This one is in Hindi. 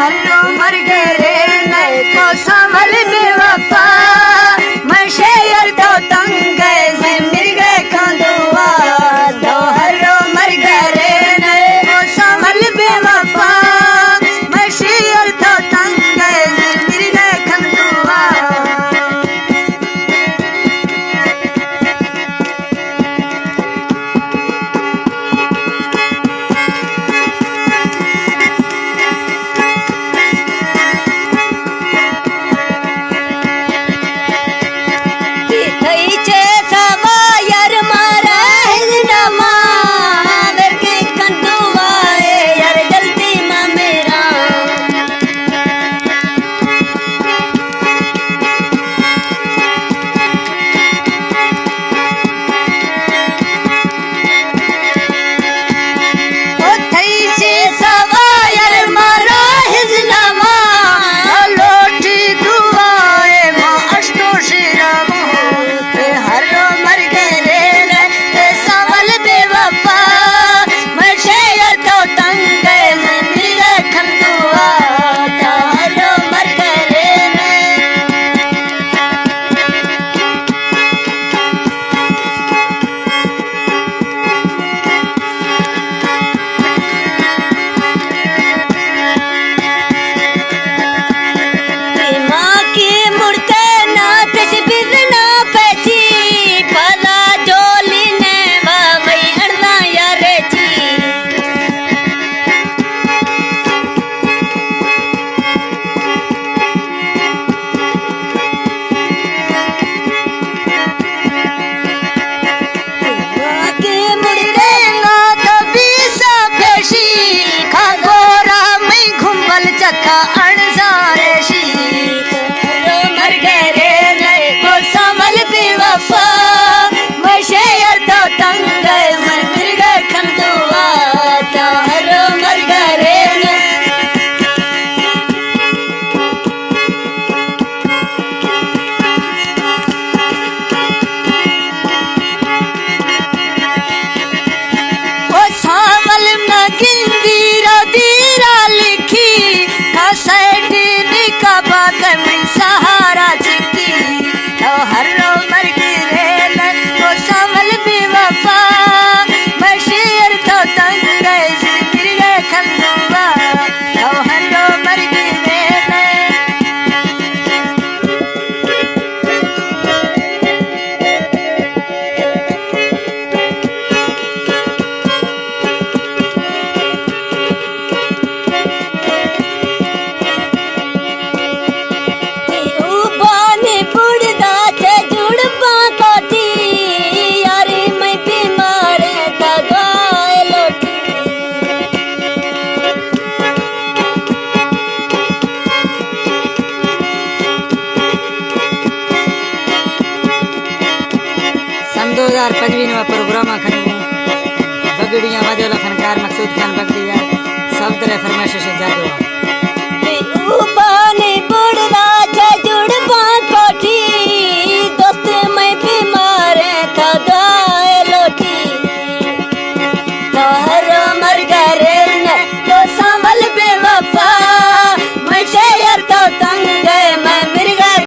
हल्लो मर गए नए को संभल बेवफा मैं शेर तो तंग गए से मिल गए खंडुआ तो हल्लो मर गए नए को संभल बेवफा मैं शेर तो तंग गए से मिल गए खंडुआ सहारा चिट्ठी तो हर रो मर गिरे वो संभल बेवफा मैं शेर तो तंग गए से गिर गए खंडुआ तो हर रो मर गिरे सन 2025 प्रोग्राम बगड़िया वाले फनकार मकसूद खान बगड़िया सब तरह फरमाइश से जादू